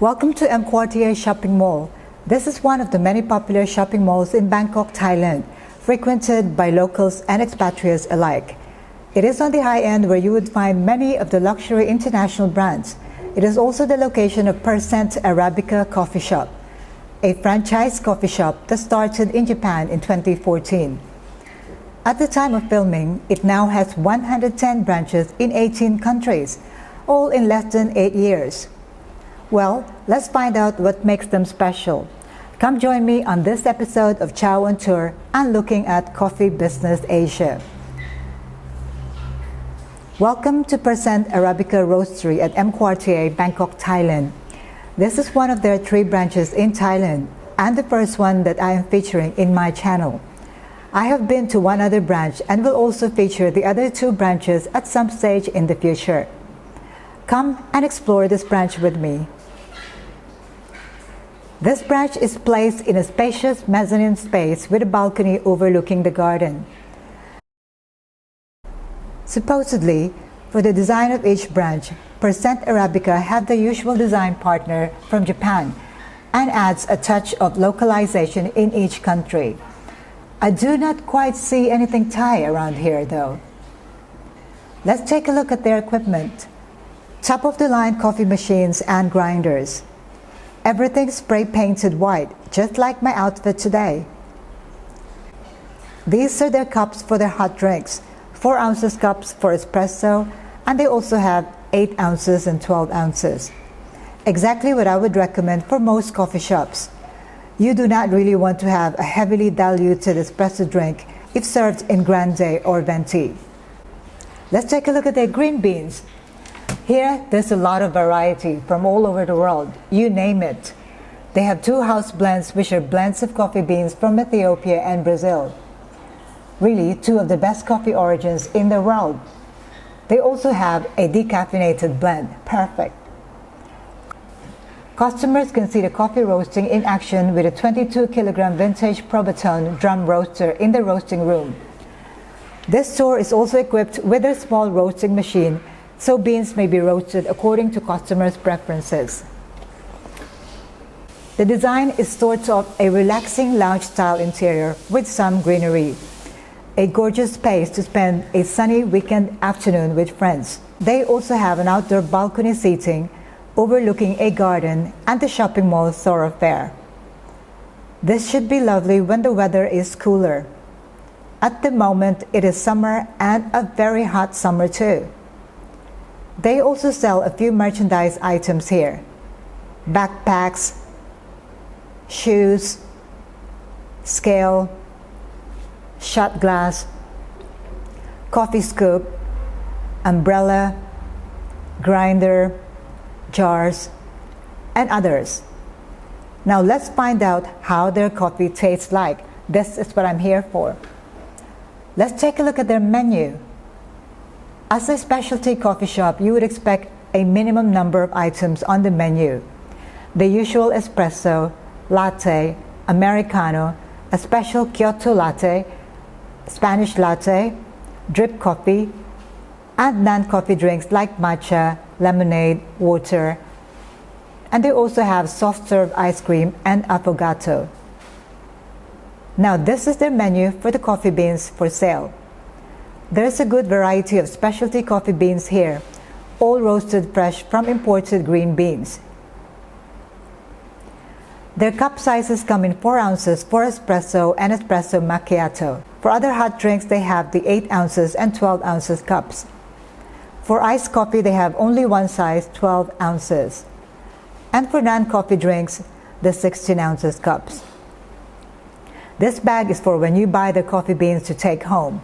Welcome to Emquartier shopping mall. This is one of the many popular shopping malls in Bangkok, Thailand, frequented by locals and expatriates alike. It is on the high end where you would find many of the luxury international brands. It is also the location of Arabica coffee shop, a franchise coffee shop that started in Japan in 2014. At the time of filming, it now has 110 branches in 18 countries, all in less than 8 years. Well, let's find out what makes them special. Come join me on this episode of Chao on Tour and looking at Coffee Business Asia. Welcome to Arabica Roastery at Emquartier, Bangkok, Thailand. This is one of their 3 branches in Thailand and the first one that I am featuring in my channel. I have been to one other branch and will also feature the other 2 branches at some stage in the future. Come and explore this branch with me. This branch is placed in a spacious mezzanine space with a balcony overlooking the garden. Supposedly, for the design of each branch, Arabica have the usual design partner from Japan and adds a touch of localization in each country. I do not quite see anything Thai around here though. Let's take a look at their equipment. Top-of-the-line coffee machines and grinders. Everything spray painted white, just like my outfit today. These are their cups for their hot drinks, 4 ounces cups for espresso, and they also have 8 ounces and 12 ounces. Exactly what I would recommend for most coffee shops. You do not really want to have a heavily diluted espresso drink if served in grande or venti. Let's take a look at their green beans. Here, there's a lot of variety from all over the world, you name it. They have 2 house blends, which are blends of coffee beans from Ethiopia and Brazil. Really, 2 of the best coffee origins in the world. They also have a decaffeinated blend, perfect. Customers can see the coffee roasting in action with a 22-kilogram vintage Probatone drum roaster in the roasting room. This store is also equipped with a small roasting machine, so beans may be roasted according to customers' preferences. The design is sort of a relaxing lounge-style interior with some greenery. A gorgeous space to spend a sunny weekend afternoon with friends. They also have an outdoor balcony seating overlooking a garden and the shopping mall thoroughfare. This should be lovely when the weather is cooler. At the moment, it is summer and a very hot summer too. They also sell a few merchandise items here. Backpacks, shoes, scale, shot glass, coffee scoop, umbrella, grinder, jars, and others. Now let's find out how their coffee tastes like. This is what I'm here for. Let's take a look at their menu. As a specialty coffee shop, you would expect a minimum number of items on the menu. The usual espresso, latte, Americano, a special Kyoto latte, Spanish latte, drip coffee, and non-coffee drinks like matcha, lemonade, water, and they also have soft-serve ice cream and affogato. Now this is their menu for the coffee beans for sale. There's a good variety of specialty coffee beans here, all roasted fresh from imported green beans. Their cup sizes come in 4 ounces for espresso and espresso macchiato. For other hot drinks, they have the 8 ounces and 12 ounces cups. For iced coffee, they have only one size, 12 ounces. And for non-coffee drinks, the 16 ounces cups. This bag is for when you buy the coffee beans to take home.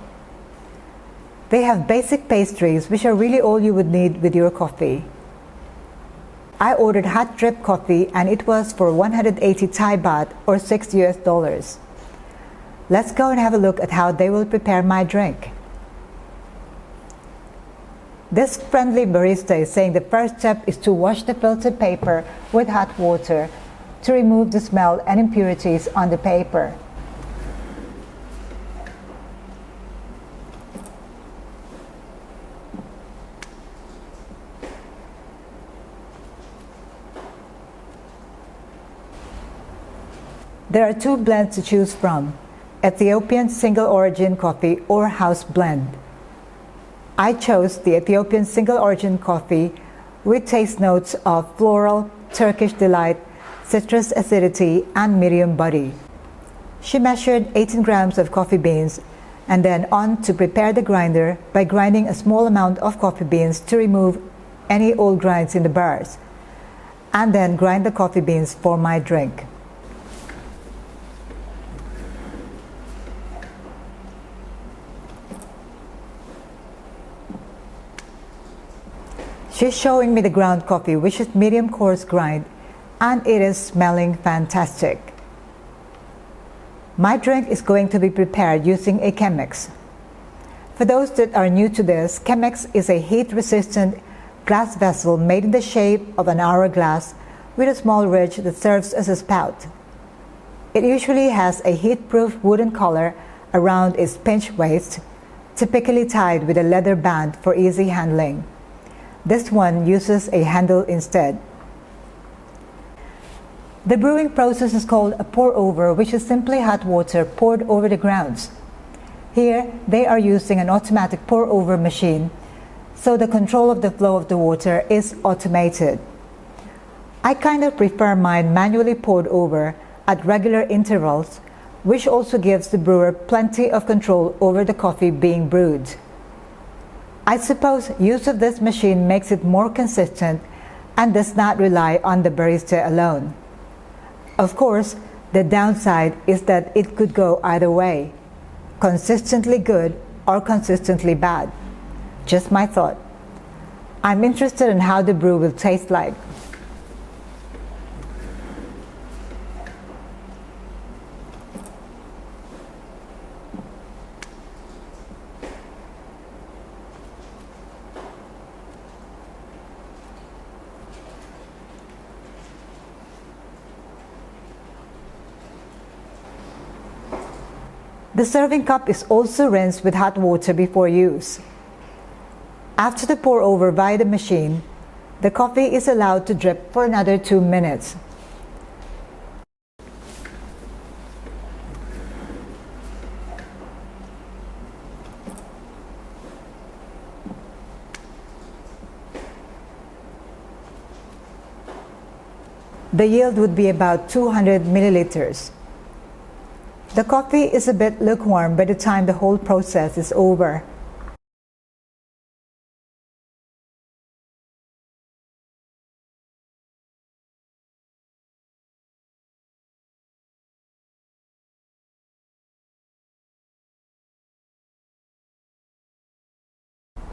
They have basic pastries, which are really all you would need with your coffee. I ordered hot drip coffee and it was for 180 Thai baht or $6 US. Let's go and have a look at how they will prepare my drink. This friendly barista is saying the first step is to wash the filtered paper with hot water to remove the smell and impurities on the paper. There are two blends to choose from: Ethiopian single origin coffee or house blend. I chose the Ethiopian single origin coffee with taste notes of floral, Turkish delight, citrus acidity, and medium body. She measured 18 grams of coffee beans and then on to prepare the grinder by grinding a small amount of coffee beans to remove any old grinds in the bars, and then grind the coffee beans for my drink. She's showing me the ground coffee, which is medium coarse grind, and it is smelling fantastic. My drink is going to be prepared using a Chemex. For those that are new to this, Chemex is a heat-resistant glass vessel made in the shape of an hourglass with a small ridge that serves as a spout. It usually has a heat-proof wooden collar around its pinch waist, typically tied with a leather band for easy handling. This one uses a handle instead. The brewing process is called a pour-over, which is simply hot water poured over the grounds. Here, they are using an automatic pour-over machine, so the control of the flow of the water is automated. I kind of prefer mine manually poured over at regular intervals, which also gives the brewer plenty of control over the coffee being brewed. I suppose use of this machine makes it more consistent and does not rely on the barista alone. Of course, the downside is that it could go either way, consistently good or consistently bad. Just my thought. I'm interested in how the brew will taste like. The serving cup is also rinsed with hot water before use. After the pour over via the machine, the coffee is allowed to drip for another 2 minutes. The yield would be about 200 milliliters. The coffee is a bit lukewarm by the time the whole process is over.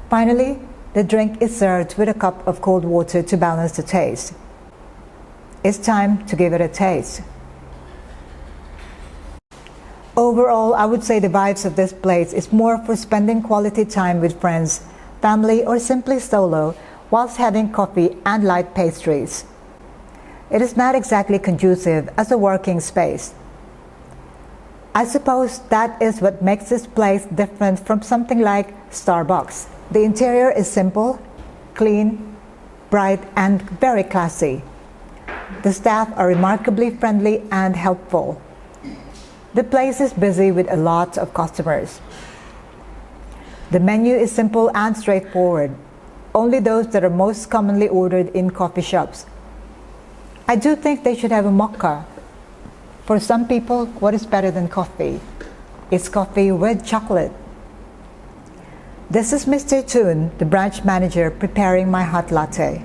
Finally, the drink is served with a cup of cold water to balance the taste. It's time to give it a taste. Overall, I would say the vibes of this place is more for spending quality time with friends, family, or simply solo whilst having coffee and light pastries. It is not exactly conducive as a working space. I suppose that is what makes this place different from something like Starbucks. The interior is simple, clean, bright, and very classy. The staff are remarkably friendly and helpful. The place is busy with a lot of customers. The menu is simple and straightforward, only those that are most commonly ordered in coffee shops. I do think they should have a mocha. For some people, what is better than coffee? It's coffee with chocolate. This is Mr. Toon, the branch manager, preparing my hot latte.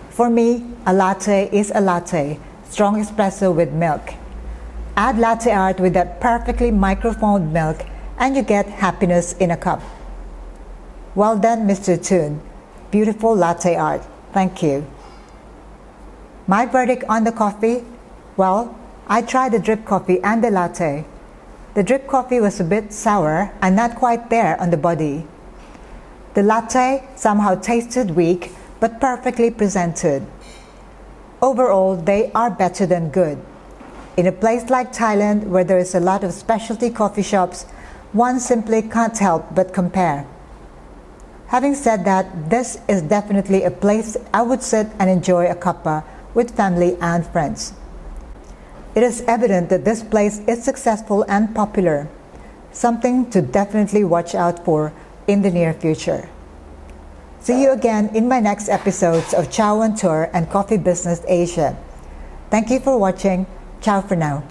For me, a latte is a latte, strong espresso with milk. Add latte art with that perfectly microphoned milk and you get happiness in a cup. Well done, Mr. Toon. Beautiful latte art. Thank you. My verdict on the coffee? Well, I tried the drip coffee and the latte. The drip coffee was a bit sour and not quite there on the body. The latte somehow tasted weak but perfectly presented. Overall, they are better than good. In a place like Thailand, where there is a lot of specialty coffee shops, one simply can't help but compare. Having said that, this is definitely a place I would sit and enjoy a cuppa with family and friends. It is evident that this place is successful and popular, something to definitely watch out for in the near future. See you again in my next episodes of Chao on Tour and Coffee Business Asia. Thank you for watching. Ciao for now.